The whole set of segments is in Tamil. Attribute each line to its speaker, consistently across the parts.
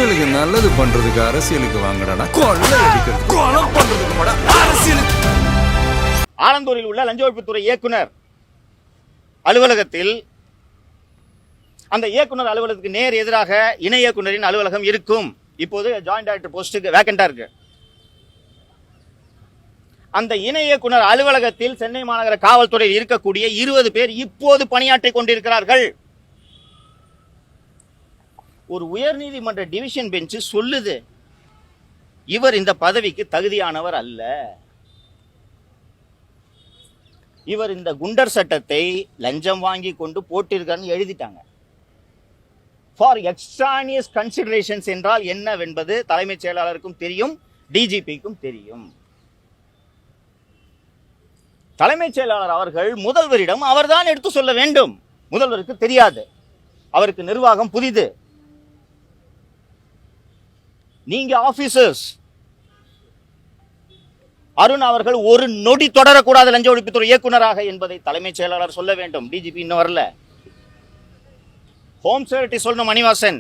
Speaker 1: மக்களுக்கு நல்லது பண்றதுக்கு அரசியலுக்கு வாங்கடா, கொள்ளை அடிக்கிறது கொலை பண்றதுக்கு கூட அரசியலுக்கு.
Speaker 2: ஆலந்தூரில் உள்ள லஞ்ச ஒழிப்புத்துறை இயக்குனர் அலுவலகத்தில் அந்த இயக்குனர் அலுவலகத்துக்கு நேர் எதிராக இணை இயக்குனரின் அலுவலகம் இருக்கும். இப்போது ஜாயிண்ட் டைரக்டர் போஸ்டுக்கு வேக்கண்டா இருக்கு. அந்த இணை இயக்குனர் அலுவலகத்தில் சென்னை மாநகர காவல்துறையில் இருக்கக்கூடிய 20 பேர் இப்போது பணியாற்றிக் கொண்டிருக்கிறார்கள். ஒரு உயர்நீதிமன்ற டிவிஷன் பெஞ்ச் சொல்லுது, இவர் இந்த பதவிக்கு தகுதியானவர் அல்ல. இவர் இந்த குண்டர் சட்டத்தை லஞ்சம் வாங்கி கொண்டு போட்டிருக்காருன்னு எழுதிட்டாங்க. ஃபார் எக்ஸ்ட்ரானியஸ் கன்சிடரேஷன்ஸ் என்றால் என்னவென்பது தலைமைச் செயலாளருக்கும் தெரியும், டிஜிபிக்கும் தெரியும். தலைமைச் செயலாளர் அவர்கள் முதல்வரிடம் அவர்தான் எடுத்து சொல்ல வேண்டும். முதல்வருக்கு தெரியாது, அவருக்கு நிர்வாகம் புதிது. நீங்க ஆபீசர்ஸ், அருண் அவர்கள் ஒரு நொடி தொடரக்கூடாது லஞ்ச ஒழிப்புத்துறை இயக்குனராக என்பதை தலைமைச் செயலாளர் சொல்ல வேண்டும். டிஜிபி இன்னும் வரல. ஹோம் செக்ரட்டரி சொல்லணும் மணிவாசன்.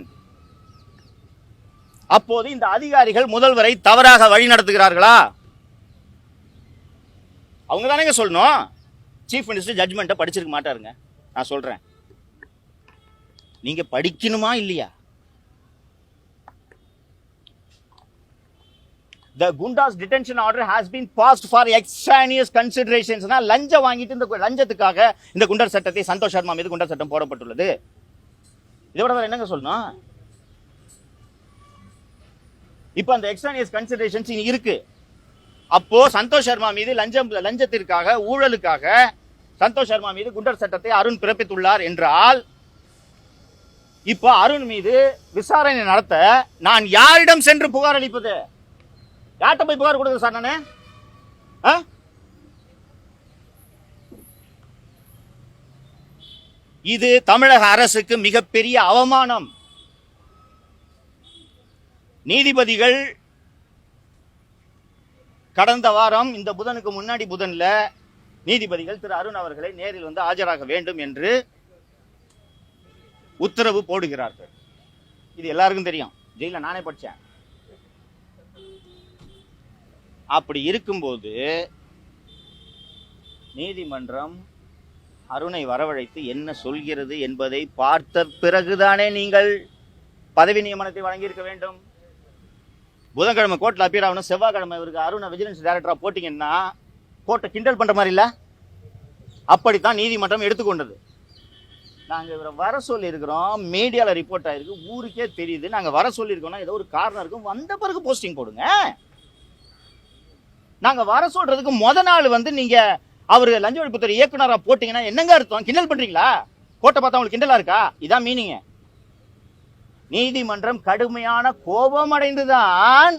Speaker 2: அப்போது இந்த அதிகாரிகள் முதல்வரை தவறாக வழி நடத்துகிறார்களா? அவங்க தானே சொல்லணும். சீஃப் மினிஸ்டர் ஜட்ஜ்மெண்ட்டை படிச்சிருக்க மாட்டாருங்க. நான் சொல்றேன், நீங்க படிக்கணுமா இல்லையா? The Gunda's detention order has been passed for extraneous considerations. லஞ்சம் வாங்கிட்டு இந்த லஞ்சத்துக்காக இந்த குண்டர் சட்டத்தை சந்தோஷ் சர்மா மீது குண்டர் சட்டம் போடப்பட்டுள்ளது. இதோட வேற என்னங்க சொல்லணும்? இப்ப அந்த எக்ஸ்ட்ரானியஸ் கன்சிடரேஷன்ஸ் இருக்கு. அப்போ சந்தோஷ் சர்மா மீது லஞ்சத்திற்காக ஊழலுக்காக சந்தோஷ் சர்மா மீது குண்டர் சட்டத்தை அருண் பிறப்பித்துள்ளார் என்றால், இப்ப அருண் மீது விசாரணை நடத்த நான் யாரிடம் சென்று புகார் அளிப்பது? யார்கிட்ட போய் புகார் கொடுக்குறது சார் நானு? இது தமிழக அரசுக்கு மிகப்பெரிய அவமானம். நீதிபதிகள் கடந்த வாரம் இந்த புதனுக்கு முன்னாடி புதன்ல நீதிபதிகள் திரு அருண் அவர்களை நேரில் வந்து ஆஜராக வேண்டும் என்று உத்தரவு போடுகிறார்கள். இது எல்லாருக்கும் தெரியும், ஜெயில நானே படிச்சேன். அப்படி இருக்கும்போது நீதிமன்றம் அருணை வரவழைத்து என்ன சொல்கிறது என்பதை பார்த்த பிறகுதானே நீங்கள் பதவி நியமனத்தை வழங்கியிருக்க வேண்டும். புதன்கிழமை கோர்ட்ல அப்பியர் ஆகணும், செவ்வாய்க்கிழமை இவருக்கு அருணை விஜிலன்ஸ் டைரக்டரா போட்டீங்கன்னா கோர்ட்டை கிண்டல் பண்ற மாதிரி இல்ல? அப்படித்தான் நீதிமன்றம் எடுத்துக்கொண்டது. நாங்க இவரை வர சொல்லி இருக்கிறோம், மீடியால ரிப்போர்ட் ஆயிருக்கு, ஊருக்கே தெரியுது. நாங்க வர சொல்லி இருக்கோம்னா ஏதோ ஒரு காரணம் இருக்கும், வந்த பிறகு போஸ்டிங் போடுங்க. நாங்க வர சொல்றதுக்கு முத நாள் வந்து நீங்க அவரு லஞ்ச ஒழிப்புத்துறை இயக்குனரா போட்டீங்கன்னா என்னங்க அர்த்தம்? கிண்டல் பண்றீங்களா? கோர்ட்டை பார்த்தா உங்களுக்கு கிண்டலா இருக்கா? இதான் மீனிங். நீதிமன்றம் கடுமையான கோபம் அடைந்துதான்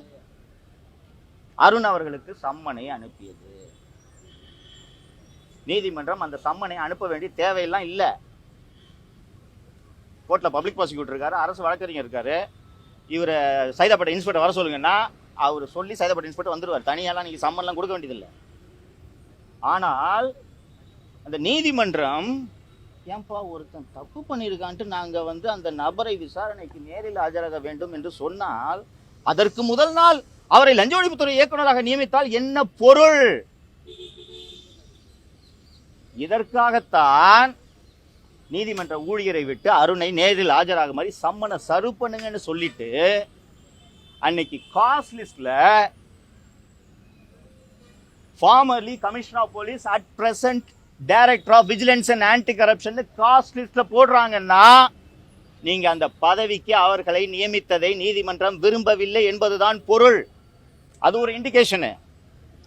Speaker 2: அருண் அவர்களுக்கு சம்மனை அனுப்பியது. நீதிமன்றம் அந்த சம்மனை அனுப்ப வேண்டிய தேவையெல்லாம் இல்ல. கோர்ட்ல பப்ளிக் ப்ராசிக்யூட்டர் இருக்காரு, அரசு வழக்கறிஞர் இருக்காரு. இவரை சைதாப்பேட்டை இன்ஸ்பெக்டர் வர சொல்லுங்கன்னா அவர் சொல்லி சைதாப்பேட்டை இன்ஸ்பெக்டர் வந்துருவார். தனியாலாம் நீங்க சம்மன்லாம் கொடுக்க வேண்டியதில்லை. ஆனால் அந்த நீதிமன்றம் ஏன்பா ஒருத்தன் தப்பு பண்ணியிருக்கான்ட்டு நாங்க வந்து அந்த நபரை விசாரணைக்கு நேரில் ஆஜராக வேண்டும் என்று சொன்னால், அதற்கு முதல் நாள் அவரை லஞ்ச ஒழிப்புத்துறை இயக்குநராக நியமித்தால் என்ன பொருள்? இதற்காகத்தான் நீதிமன்ற ஊழியரை விட்டு அருணை நேரில் ஆஜராக மாதிரி சம்மனை சர்வ் பண்ணுங்கன்னு சொல்லிட்டு அன்னைக்கு காஸ்ட் லிஸ்ட்ல formerly commissioner of police at present director of vigilance and anti corruption caste லிஸ்ட்ல போடுறாங்கன்னா நீங்க அந்த பதவிக்கு அவர்களை நியமித்ததை நீதிமன்றம் விரும்பவில்லை என்பதுதான் பொருள். அது ஒரு இண்டிகேஷன்.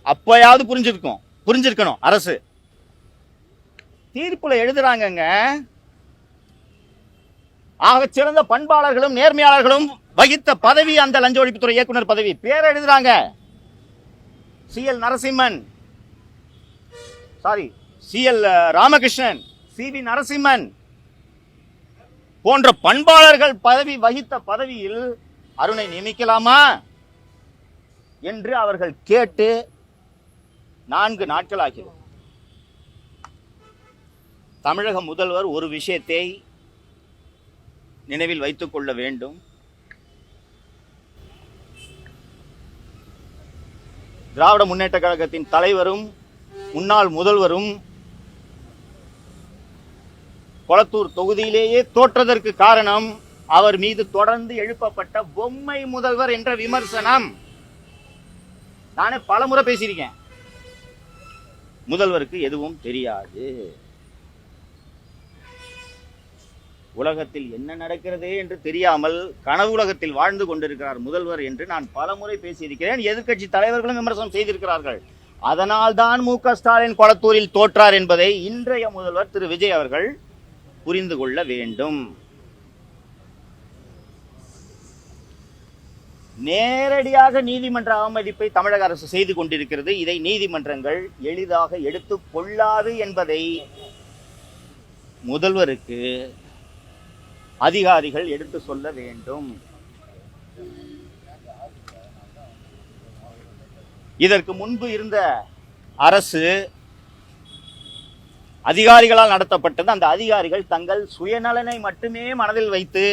Speaker 2: அப்பயாவது புரிஞ்சிருக்கணும் அரசு. தீர்ப்புல எழுதுறாங்கங்க, ஆக சிறந்த பண்பாளர்களும் நேர்மையாளர்களும் வகித்த பதவி அந்த லஞ்ச ஒழிப்புத்துறை இயக்குனர் பதவி. பேர் எழுதுறாங்க, C L Narasimhan, C L Ramakrishnan, C V Narasimhan போன்ற பண்பாளர்கள் பதவி வகித்த பதவியில் அருணை நியமிக்கலாமா என்று அவர்கள் கேட்டு 4 நாட்கள் ஆகிறது. தமிழக முதல்வர் ஒரு விஷயத்தை நினைவில் வைத்துக் கொள்ள வேண்டும். திராவிட முன்னேற்ற கழகத்தின் தலைவரும் முன்னாள் முதல்வரும் கொளத்தூர் தொகுதியிலேயே தோற்றதற்கு காரணம் அவர் மீது தொடர்ந்து எழுப்பப்பட்ட பொம்மை முதல்வர் என்ற விமர்சனம். நானே பலமுறை பேசியிருக்கேன். முதல்வருக்கு எதுவும் தெரியாது, உலகத்தில் என்ன நடக்கிறது என்று தெரியாமல் கனவு உலகத்தில் வாழ்ந்து கொண்டிருக்கிறார் முதல்வர் என்று நான் பலமுறை பேசியிருக்கிறேன். எதிர்க்கட்சி தலைவர்களும் விமர்சனம் செய்திருக்கிறார்கள். அதனால்தான் மு.க. ஸ்டாலின் கொளத்தூரில் தோற்றார் என்பதை இன்றைய முதல்வர் திரு விஜய் அவர்கள் புரிந்து கொள்ள வேண்டும். நேரடியாக நீதிமன்ற அவமதிப்பை தமிழக அரசு செய்து கொண்டிருக்கிறது. இதை நீதிமன்றங்கள் எளிதாக எடுத்துக் கொள்ளாது என்பதை முதல்வருக்கு அதிகாரிகள் எடுத்து சொல்ல வேண்டும். இதற்கு முன்பு இருந்த அரசு அதிகாரிகளால் நடத்தப்பட்டது. அந்த அதிகாரிகள் தங்கள் சுயநலனை மட்டுமே மனதில் வைத்து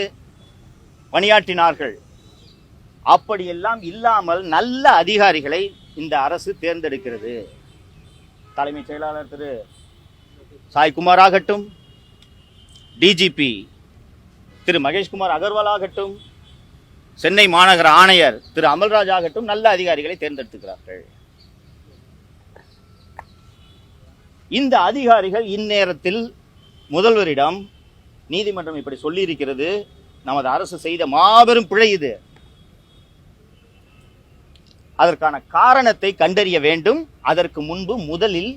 Speaker 2: பணியாற்றினார்கள். அப்படியெல்லாம் இல்லாமல் நல்ல அதிகாரிகளை இந்த அரசு தேர்ந்தெடுக்கிறது. தலைமைச் செயலாளர் திரு சாய்குமார் ஆகட்டும், டிஜிபி திரு மகேஷ்குமார் அகர்வால் ஆகட்டும், சென்னை மாநகர ஆணையர் திரு அமல்ராஜ் ஆகட்டும், நல்ல அதிகாரிகளை தேர்ந்தெடுக்கிறார்கள். இந்த அதிகாரிகள் இந்நேரத்தில் முதல்வரிடம் நீதிமன்றம் இப்படி சொல்லி இருக்கிறது, நமது அரசு செய்த மாபெரும் பிழை இது, அதற்கான காரணத்தை கண்டறிய வேண்டும். அதற்கு முன்பு முதலில்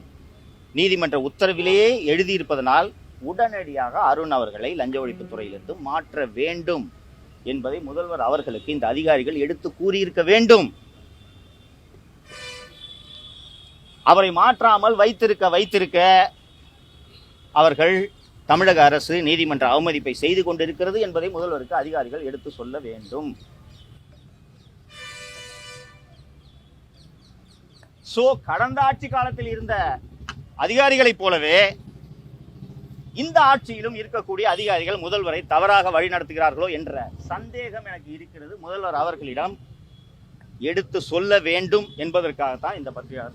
Speaker 2: நீதிமன்ற உத்தரவிலேயே எழுதியிருப்பதனால் உடனடியாக அருண் அவர்களை லஞ்ச ஒழிப்பு துறையிலிருந்து மாற்ற வேண்டும் என்பதை முதல்வர் அவர்களுக்கு இந்த அதிகாரிகள் எடுத்து கூறியிருக்க வேண்டும். அவரை மாற்றாமல் வைத்திருக்க அவர்கள் தமிழக அரசு நீதிமன்ற அவமதிப்பை செய்து கொண்டிருக்கிறது என்பதை முதல்வருக்கு அதிகாரிகள் எடுத்து சொல்ல வேண்டும். கடந்த ஆட்சி காலத்தில் இருந்த அதிகாரிகளைப் போலவே இந்த ஆட்சியிலும் இருக்கக்கூடிய அதிகாரிகள் முதல்வரை தவறாக வழிநடத்துகிறார்களோ என்ற சந்தேகம் எனக்கு இருக்கிறது. முதல்வர் அவர்களிடம் எடுத்து சொல்ல வேண்டும் என்பதற்காகத்தான் இந்த பத்திரிகை